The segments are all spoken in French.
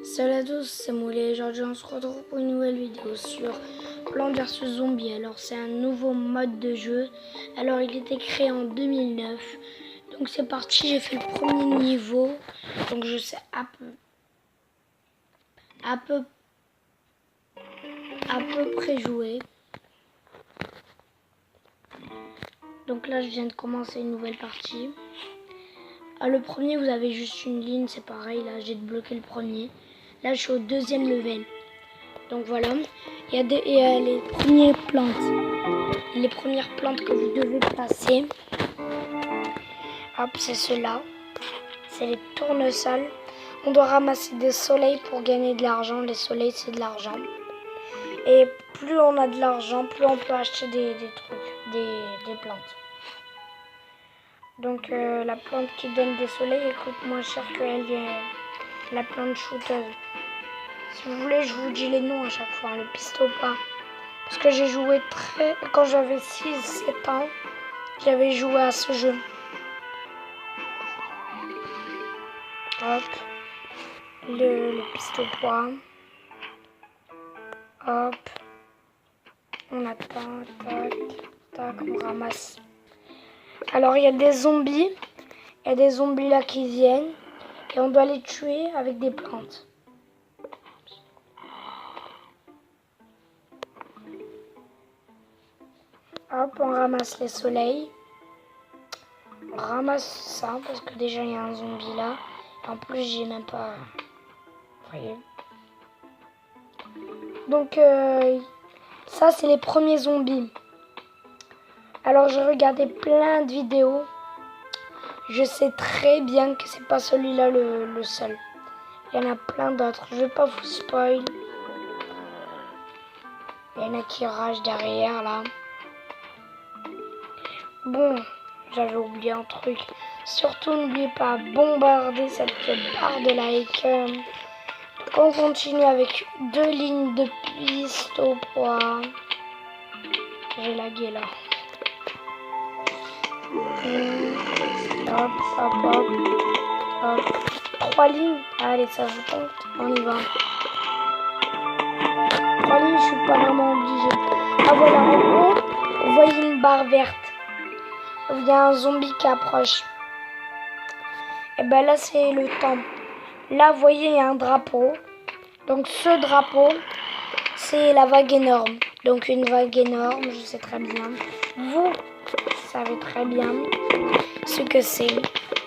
Salut à tous, c'est Moulé. Aujourd'hui, on se retrouve pour une nouvelle vidéo sur Plants vs Zombies. Alors, c'est un nouveau mode de jeu. Alors, il était créé en 2009. Donc, c'est parti. J'ai fait le premier niveau. Donc, je sais à peu près jouer. Donc là, je viens de commencer une nouvelle partie. Ah, le premier, vous avez juste une ligne, c'est pareil. Là, j'ai débloqué le premier. Là, je suis au deuxième level. Donc voilà, il y a les premières plantes. Les premières plantes que vous devez passer. Hop, c'est ceux-là. C'est les tournesols. On doit ramasser des soleils pour gagner de l'argent. Les soleils, c'est de l'argent. Et plus on a de l'argent, plus on peut acheter des trucs, des plantes. Donc la plante qui donne des soleils coûte moins cher que la plante shooteuse. Si vous voulez, je vous dis les noms à chaque fois, le pistopa. Parce que j'ai joué quand j'avais 6-7 ans, j'avais joué à ce jeu. Hop. Le pistopa. Hop. On attend, tac, tac, on ramasse. Alors il y a des zombies. Il y a des zombies là qui viennent. Et on doit les tuer avec des plantes. Hop, on ramasse les soleils. On ramasse ça parce que déjà il y a un zombie là. Et en plus j'ai même pas... Vous voyez. Donc ça c'est les premiers zombies. Alors j'ai regardé plein de vidéos. Je sais très bien que c'est pas celui-là le seul. Il y en a plein d'autres. Je vais pas vous spoil. Il y en a qui ragent derrière là. Bon, j'avais oublié un truc. Surtout n'oubliez pas bombarder cette barre de like. Donc on continue avec 2 lignes de piste au poids. J'ai lagué là. Hop, hop, hop, hop. 3 lignes. Allez, ça vous tente. On y va. 3 lignes, je suis pas vraiment obligée. Ah voilà, en haut, vous voyez une barre verte. Il y a un zombie qui approche. Et ben là, c'est le temps. Là, vous voyez, il y a un drapeau. Donc ce drapeau, c'est la vague énorme. Donc une vague énorme, je sais très bien. Vous savez très bien ce que c'est.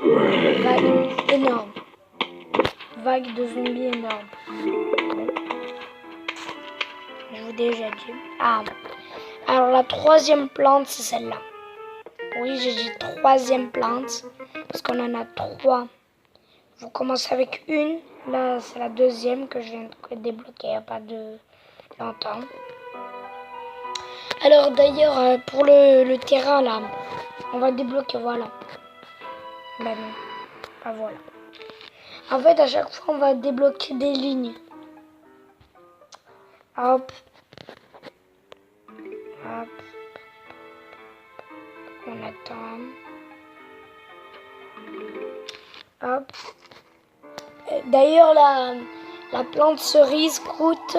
Vague énorme. Vague de zombies énorme. Je vous ai déjà dit. Ah. Alors la troisième plante, c'est celle-là. Oui, j'ai dit troisième plante. Parce qu'on en a 3. Vous commencez avec une. Là, c'est la deuxième que je viens de débloquer il n'y a pas de longtemps. Alors d'ailleurs, pour le terrain, là, on va débloquer, voilà. Ben non, pas voilà. En fait, à chaque fois, on va débloquer des lignes. Hop. Hop. On attend. Hop. D'ailleurs, la plante cerise coûte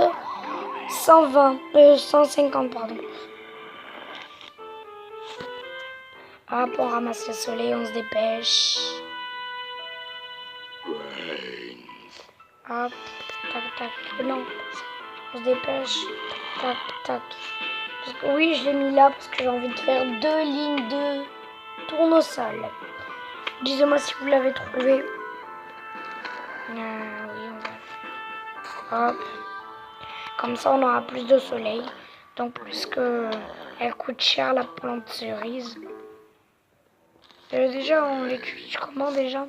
150, pardon. Hop, on ramasse le soleil, on se dépêche. Hop, tac, tac. Non, on se dépêche. Tac, tac. Parce que, oui, je l'ai mis là parce que j'ai envie de faire 2 lignes de tournesol. Dites-moi si vous l'avez trouvé. Oui, on va. Hop. Comme ça, on aura plus de soleil. Donc, puisque elle coûte cher, la plante cerise. Déjà, on l'utilise comment déjà?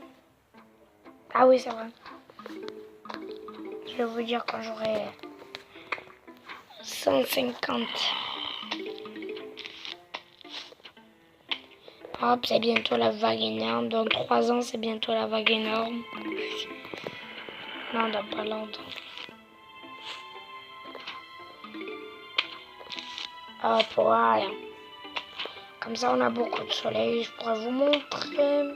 Ah oui, c'est vrai. Je vais vous dire quand j'aurai 150. Hop, c'est bientôt la vague énorme. Dans 3 ans, c'est bientôt la vague énorme. Non, dans pas longtemps. Hop, voilà. Comme ça, on a beaucoup de soleil. Je pourrais vous montrer.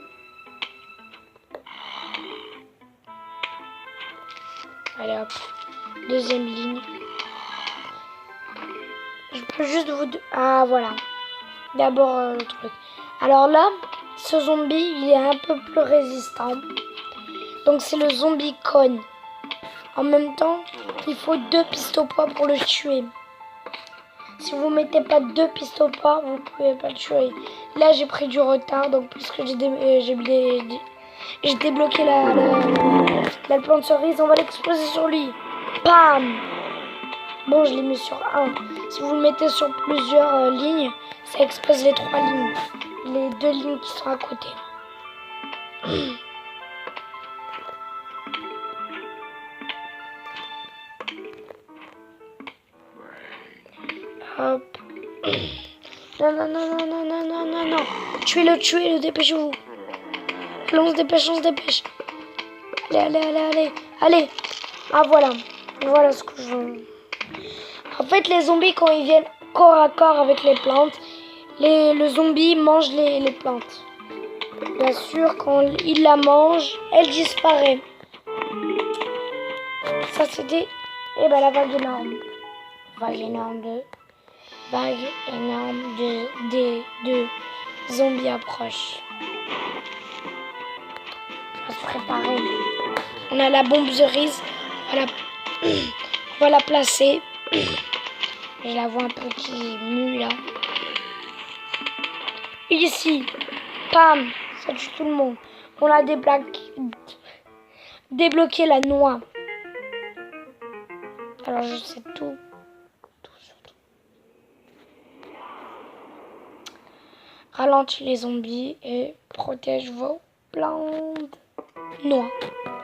Allez hop. Deuxième ligne. Je peux juste vous... Ah voilà. D'abord le truc. Alors là, ce zombie, il est un peu plus résistant. Donc c'est le zombie con. En même temps, il faut 2 pistes au poids pour le tuer. Si vous mettez pas 2 pistes au poids, vous pouvez pas le tuer. Là, j'ai pris du retard, donc puisque j'ai débloqué la plante cerise, on va l'exploser sur lui. Bam! Bon, je l'ai mis sur 1. Si vous le mettez sur plusieurs lignes, ça explose les 3 lignes. Les 2 lignes qui sont à côté. Hop. Non, non, non, non, non, non, non, non, non. Tuez-le, dépêchez-vous. Allez, on se dépêche. Allez. Ah, voilà. Voilà ce que je veux. En fait, les zombies, quand ils viennent corps à corps avec les plantes, le zombie mange les plantes. Bien sûr, quand il la mange, elle disparaît. Ça, c'était... Eh ben, la vague énorme. Vague énorme de zombies approchent. On va se préparer. On a la bombe cerise. On va la placer. Je la vois un peu qui mue là. Ici. Pam. Ça tue tout le monde. On a débloqué la noix. Alors je sais tout. Ralentis les zombies et protège vos plantes. Noix.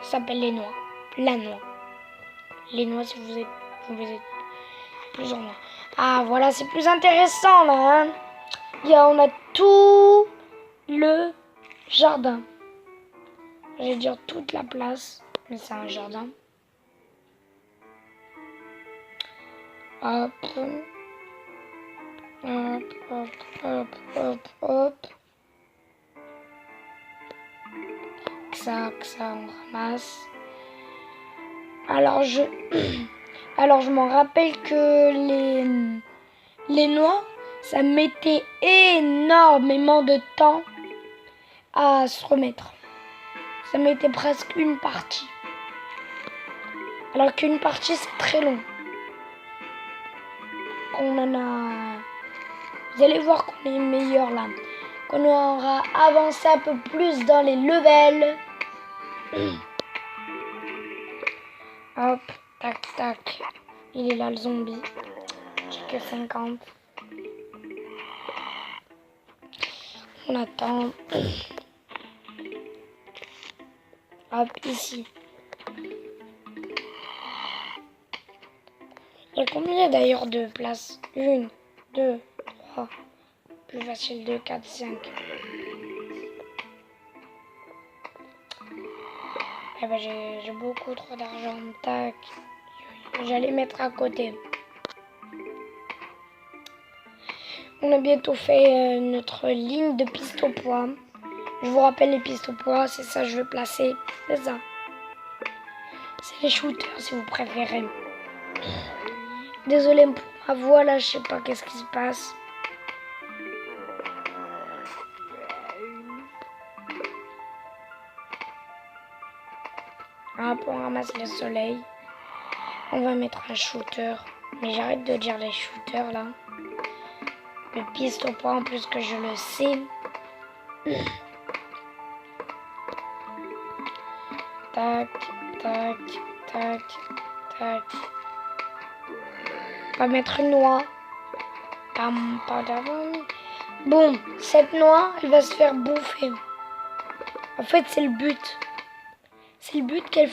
Ça s'appelle les noix. La noix. Les noix si vous êtes plus en noix. Ah voilà, c'est plus intéressant là. Hein. On a tout le jardin. Je vais dire toute la place, mais c'est un jardin. Hop. Ça, on ramasse. Alors je m'en rappelle que les noix, ça mettait énormément de temps à se remettre. Ça mettait presque une partie. Alors qu'une partie, c'est très long. Vous allez voir qu'on est meilleur là. Qu'on aura avancé un peu plus dans les levels. Hop, tac. Il est là le zombie. J'ai que 50. On attend. Hop, ici. Il y a combien d'ailleurs de places? 1, 2, 3. Plus facile, 2, 4, 5. Eh ben j'ai beaucoup trop d'argent. Tac. J'allais mettre à côté. On a bientôt fait notre ligne de piste au poids. Je vous rappelle les pistes au poids, c'est ça que je vais placer. C'est ça. C'est les shooters si vous préférez. Désolée pour ma voix là, je sais pas qu'est-ce qui se passe. Hop, on ramasse le soleil. On va mettre un shooter. Mais j'arrête de dire les shooters là. Le piste au poids en plus que je le sais. Tac. On va mettre une noix. Bon, cette noix, elle va se faire bouffer. En fait, c'est le but. C'est le but qu'elle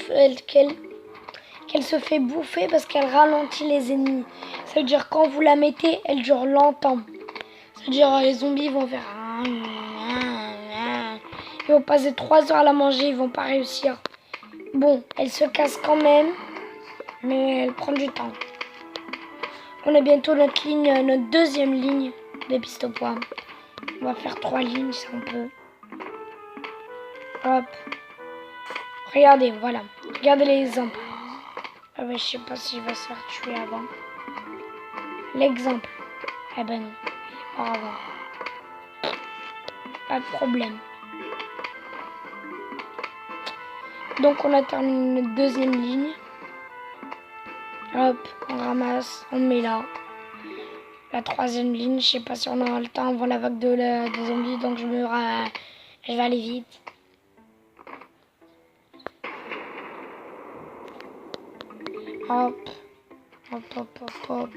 se fait bouffer parce qu'elle ralentit les ennemis. Ça veut dire quand vous la mettez, elle dure longtemps. Ça veut dire les zombies vont faire... Ils vont passer 3 heures à la manger, ils vont pas réussir. Bon, elle se casse quand même, mais elle prend du temps. On a bientôt notre deuxième ligne de piste au poids. On va faire 3 lignes si on peut. Hop. Regardez, voilà. Regardez l'exemple. Ah ouais, je sais pas s'il va se faire tuer avant. L'exemple. Eh ben non, il est mort avant. Pas de problème. Donc on a terminé notre deuxième ligne. Hop, on ramasse, on met là. La troisième ligne, je sais pas si on aura le temps avant la vague des zombies, donc je vais aller vite. Hop, hop, hop, hop, hop.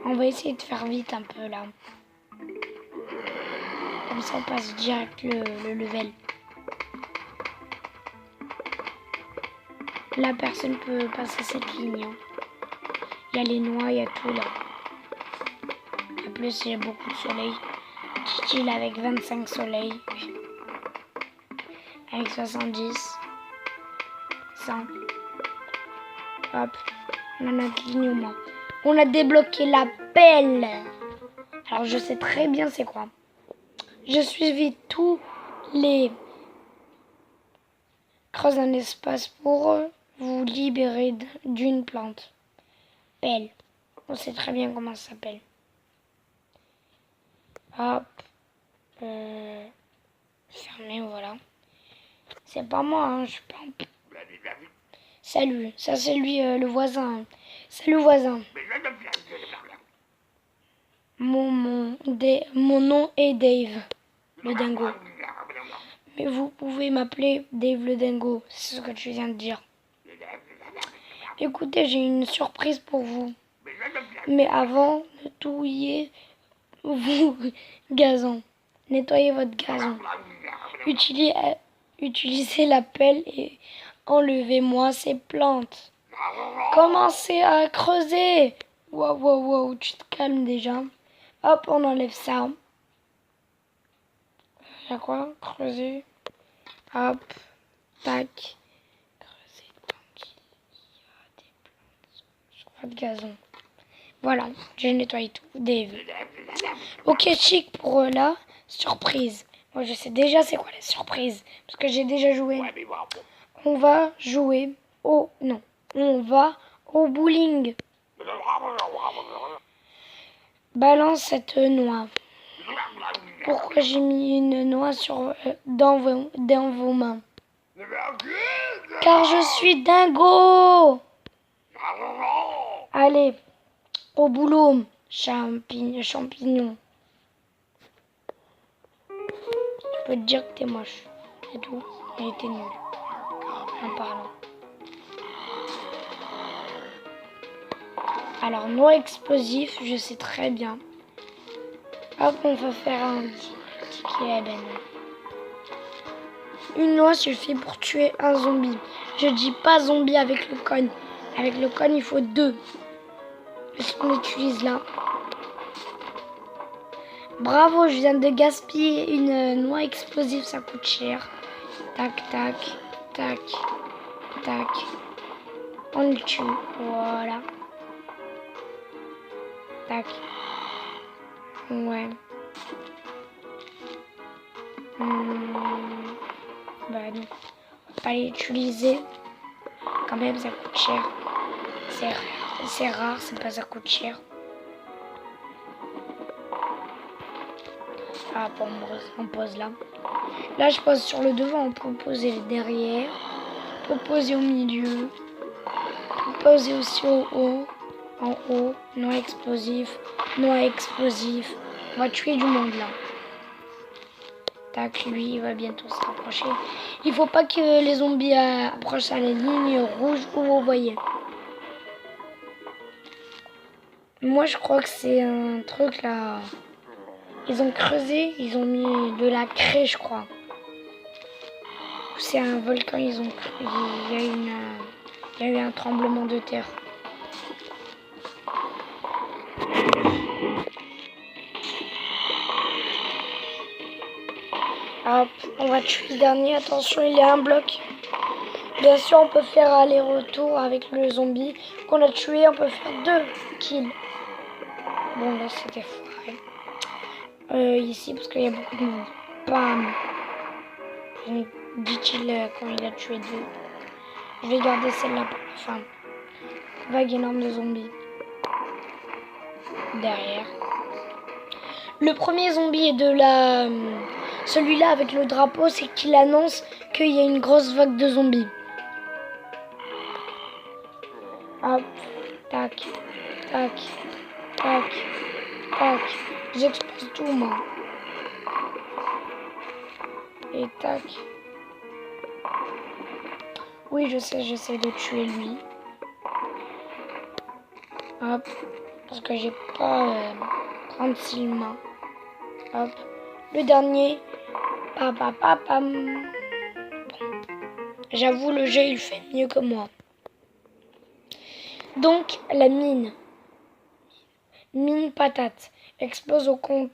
On va essayer de faire vite un peu là. Comme ça on passe direct le level. Là personne peut passer cette ligne. Hein. Il y a les noix, il y a tout là. En plus il y a beaucoup de soleil. Chill avec 25 soleils. Avec 70. 100. Hop. On a notre ligne au moins. On a débloqué la pelle. Alors je sais très bien c'est quoi. Je suivis tous les creuse un espace pour vous libérer d'une plante. Pelle. On sait très bien comment ça s'appelle. Hop. Fermé, voilà. C'est pas moi, hein, je suis pas... Salut, ça c'est lui, le voisin. Salut voisin. Mon nom est Dave, le dingo. Mais vous pouvez m'appeler Dave le dingo, c'est ce que tu viens de dire. Écoutez, j'ai une surprise pour vous. Mais avant de touiller vos gazons, nettoyez votre gazon. Utilisez la pelle et enlevez-moi ces plantes. Commencez à creuser. Wow, wow, wow, tu te calmes déjà. Hop, on enlève ça. Il y a quoi? Creuser. Hop, tac. Creuser tant qu'il y a des plantes sur votre gazon. Voilà, j'ai nettoyé tout. Dave. Ok, chic pour la surprise. Moi, je sais déjà c'est quoi la surprise. Parce que j'ai déjà joué. On va jouer au... Non. On va au bowling. Balance cette noix. Pourquoi j'ai mis une noix dans vos mains? Car je suis dingo. Allez, au boulot, champignon. Je peux te dire que t'es moche. C'est tout. Et t'es nul. En parlant. Alors, noix explosif, je sais très bien. Hop, on va faire un ticket à ben. Une noix suffit pour tuer un zombie. Je dis pas zombie avec le cogne. Avec le cogne, il faut 2. Ce qu'on utilise là. Bravo, je viens de gaspiller une noix explosive, ça coûte cher. Tac, tac, tac, tac. On le tue, voilà. Tac. Ouais. Bah non. On va pas l'utiliser. Quand même, ça coûte cher. C'est rare, c'est pas ça coûte cher. Ah, on pose là. Là, je pose sur le devant. On peut poser derrière. On peut poser au milieu. On peut poser aussi au haut. En haut. Noix explosif. Noix explosif. On va tuer du monde là. Tac, lui, il va bientôt se rapprocher. Il faut pas que les zombies approchent à la ligne rouge où vous voyez. Moi, je crois que c'est un truc là. Ils ont creusé, ils ont mis de la craie, je crois. C'est un volcan, il y a eu un tremblement de terre. Hop, on va tuer le dernier. Attention, il y a un bloc. Bien sûr, on peut faire aller-retour avec le zombie qu'on a tué. On peut faire 2 kills. Bon, là, c'était foiré. Ici, parce qu'il y a beaucoup de monde. Bam. 10 kills quand il a tué 2. Je vais garder celle-là pour la fin. Vague énorme de zombies. Derrière. Le premier zombie est de la... Celui-là avec le drapeau, c'est qu'il annonce qu'il y a une grosse vague de zombies. Hop, tac, tac, tac, tac. J'explose tout, moi. Et tac. Oui, je sais, j'essaie de tuer lui. Hop, parce que j'ai pas 36 mains. Hop, le dernier. Pam. J'avoue, le jeu, il fait mieux que moi. Donc, la mine patate explose au compte